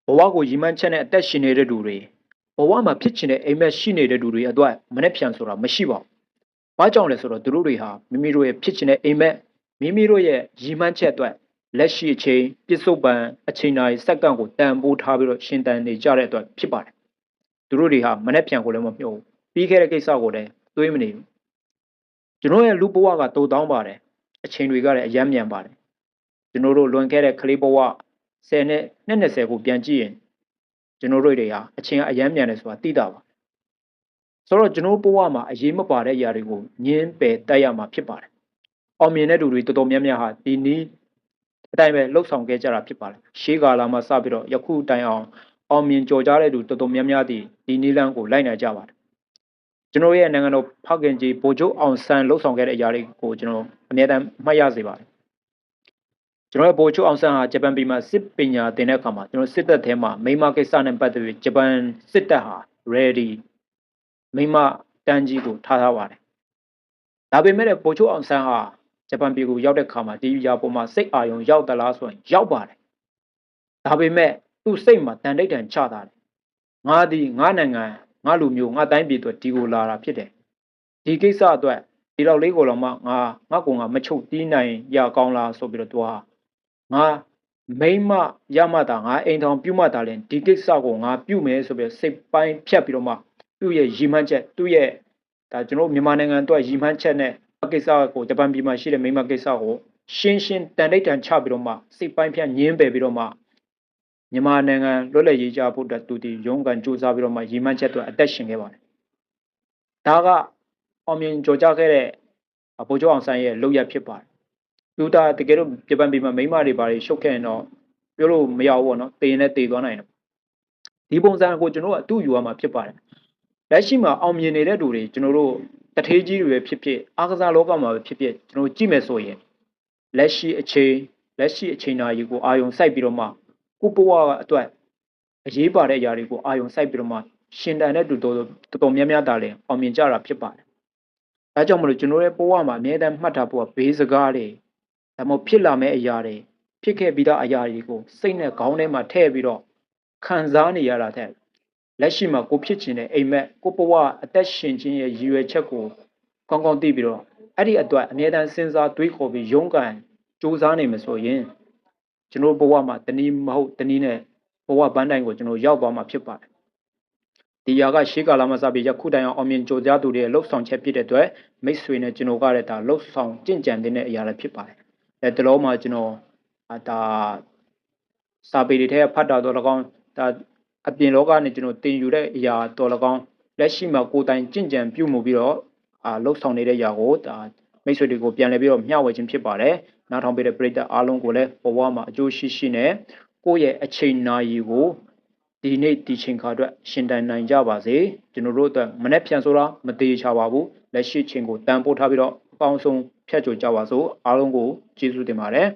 ဘဝကိုရည်မှန်းချက်နဲ့အသက်ရှင်နေတဲ့လူတွေဘဝမှာဖြစ်ချင်တဲ့အိမ်မက်ရှိနေတဲ့လူတွေအတွက်မနှက်ဖြန်ဆိုတာမရှိပါဘူး။ဘာကြောင့်လဲဆိုတော့သူတို့တွေဟာမိမိတို့ရဲ့ဖြစ်ချင်တဲ့အိမ်မက်မိမိတို့ရဲ့ရည်မှန်းချက်အတွက်လက်ရှိအချိန်ပြစ္ဆုတ်ပံအချိန်တိုင်းစက္ကန့်ကိုတန်ဖိုးထားပြီးတော့ရှင်တန်နေကြတဲ့အတွက်ဖြစ်ပါတယ်။သူတို့တွေဟာမနှက်ဖြန်ကိုလည်းမမြုပ်ပြီးခဲ့တဲ့ကိစ္စကိုလည်းတွေးမနေဘူး။ကျွန်တော်ရဲ့လူဘဝကတိုးတောင်းပါတယ်။အချိန်တွေကလည်းအယမ်းမြန်ပါတယ်။ကျွန်တော်တို့လွန်ခဲ့တဲ့ကလေးဘဝ10နဲ့20ကိုပြန်ကြည့်ရင်ကျွန်တော်တို့တွေဟာအချိန်ကအယမ်းမြန်တယ်ဆိုတာသိတာပါဆိုတော့ကျွန်တော်ဘဝမှာအရေးမပါတဲ့အရာတွေကိုညင်းပယ်တက်ရမှာဖြစ်ပါတယ်အောင်မြင်တဲ့လူတွေတော်တော်များများဟာဒီနည်းအတိုင်းပဲလှုပ်ဆောင်ခဲ့ကြတာဖြစ်ပါတယ်ရှေးကာလမှာစပြီးတော့ယခုတိုင်အောင်မြင်ကြော်ကြားတဲ့လူတော်တော်များများဒီနည်းလမ်းကိုလိုက်နိုင်ကြပါတယ်ကျွန်တော်ရဲ့နိုင်ငံတော်ဖောက်ခင်ကြီးဗိုလ်ချုပ်အောင်ဆန်းလှုပ်ဆောင်ခဲ့တဲ့အရာတွေကိုကျွန်တော်အမြဲတမ်းမှတ်ရစေပါတယ်ကျွန်တော်ရဲ့ဗိုလ်ချုပ်အောင်ဆန်းဟာဂျပန်ပြည်မှာစစ်ပညာသင်တဲ့အခါမှာကျွန်တော်စစ်တပ်ထဲမှာမိမကိစ္စနဲ့ပတ်သက်ပြီးဂျပန်စစ်တပ်ဟာ ready မိမတန်းကြီးကိုထားပါတယ်ဒါပေမဲ့ဗိုလ်ချုပ်အောင်ဆန်းဟာဂျပန်ပြည်ကိုရောက်တဲ့အခါမှာဒီအရာပေါ်မှာစိတ်အာရုံရောက်သလားဆိုရင်ရောက်ပါတယ်ဒါပေမဲ့သူ့စိတ်မှာတန်တိတ်တန်ချတာတယ်ငါဒီငါနိုင်ငံငါလူမျိုးငါတိုင်းပြည်အတွက်ဒီကိုလာတာဖြစ်တယ်ဒီကိစ္စအတွက်ဒီတော့လေးကိုတော့မှငါမချုပ်တီးနိုင်ရကောင်းလားဆိုပြီးတော့သူဟာငါမိမရမှတာငါအိမ်ထောင်ပြုမှတာလဲဒီကိစ္စကိုငါပြုမယ်ဆိုပြီးစိတ်ပိုင်းဖြတ်ပြီးတော့မှသူ့ရဲ့ရည်မှန်းချက်သူ့ရဲ့ဒါကျွန်တော်မြန်မာနိုင်ငံအတွက်ရည်မှန်းချက်နဲ့ကိစ္စကိုဂျပန်ပြည်မှာရှိတဲ့မိမကိစ္စကိုရှင်းတန်တိတ်တန်ချပြီးတော့မှစိတ်ပိုင်းဖြတ်ညင်းပယ်ပြီးတော့မှမြန်မာနိုင်ငံလွတ်လပ်ရေးကြဖို့အတွက်သူဒီရုန်းကန်ကြိုးစားပြီးတော့မှရည်မှန်းချက်အတွက်အသက်ရှင်ခဲ့ပါတယ်ဒါကအောင်မြင်ကြော်ကြားခဲ့တဲ့ဗိုလ်ချုပ်အောင်ဆန်းရဲ့လုပ်ရဖြစ်ပါတယ်လူသားတကယ်လို့ဂျပန်ပြည်မှာမိမတွေပါရှုပ်ခဲ့ရင်တော့ပြောလို့မရဘူးပေါ့နော်တေရင်နဲ့တေသွားနိုင်တယ်ဒီပုံစံကိုကျွန်တော်ကအတူယူရမှာဖြစ်ပါတယ်လက်ရှိမှာအောင်မြင်နေတဲ့လူတွေကျွန်တော်တို့တထေးကြီးတွေပဲဖြစ်ဖြစ်အားကစားလောကမှာပဲဖြစ်ဖြစ်ကျွန်တော်ကြည့်မယ်ဆိုရင်လက်ရှိအချိန်နာရီကိုအာယုံစိုက်ပြီးတော့မှကိုဘဝအတွက်အရေးပါတဲ့အရာတွေကိုအာယုံစိုက်ပြီးတော့မှရှင်တန်တဲ့သူတော်တော်များများတာလည်းအောင်မြင်ကြတာဖြစ်ပါတယ်ဒါကြောင့်မလို့ကျွန်တော်ရဲ့ဘဝမှာအမြဲတမ်းမှတ်ထားဖို့ဘေးစကားတွေဒါမှမဟုတ်ဖြစ်လာမယ့်အရာတွေဖြစ်ခဲ့ပြီးသားအရာတွေကိုစိတ်နဲ့ခေါင်းထဲမှာထည့်ပြီးတော့ခံစားနေရတာတဲ့လက်ရှိမှာကိုဖြစ်ချင်တဲ့အိမ်မက်ကိုဘဝအသက်ရှင်ခြင်းရဲ့ရည်ရွယ်ချက်ကိုကောင်းကောင်းသိပြီးတော့အဲ့ဒီအတွက်အမြဲတမ်းစဉ်းစားတွေးခေါ်ပြီးရုန်းကန်စူးစမ်းနေမှာဆိုရင်ကျွန်တော်ဘဝမှာတနည်းမဟုတ်တနည်းနဲ့ဘဝပန်းတိုင်ကိုကျွန်တော်ရောက်သွားမှာဖြစ်ပါတယ်ဒီຢာကရှေးကာလမှာစပြီးယခုတိုင်အောင်မြင်ကြိုးစားသူတွေရဲ့လှုပ်ဆောင်ချက်ဖြစ်တဲ့အတွက်မိတ်ဆွေနဲ့ကျွန်တော်ကလည်းဒါလှုပ်ဆောင်ကြင်ကြံတဲ့အရာလည်းဖြစ်ပါတယ်တလုံးမှာကျွန်တော်ဒါစာပေတွေထဲဖတ်တာတော့၎င်းဒါအပြင်လောကနေကျွန်တော်တင်ယူတဲ့အရာတော်၎င်းလက်ရှိမှာကိုယ်တိုင်ကြင်ကြံပြုမှုပြီးတော့လှုပ်ဆောင်နေတဲ့ຢာကိုဒါမိတ်ဆွေတွေကိုပြန်လည်ပြီးတော့မျှဝေခြင်းဖြစ်ပါတယ်နောက်ထောင်ပေးတဲ့ပရိသတ်အားလုံးကိုလည်းဘဝမှာအကျိုးရှိနဲ့ကိုယ့်ရဲ့အချိန်နာရီကိုဒီနေ့ဒီချိန်ခါအတွက်ရှင်တန်နိုင်ကြပါစေကျွန်တော်တို့အတွက်မနေ့ပြန်ဆိုတာမသေးချပါဘူးလက်ရှိချိန်ကိုတန်ဖိုးထားပြီးတော့အကောင်းဆုံးဖြတ်ကျော်ကြပါစို့အားလုံးကိုကျေးဇူးတင်ပါတယ်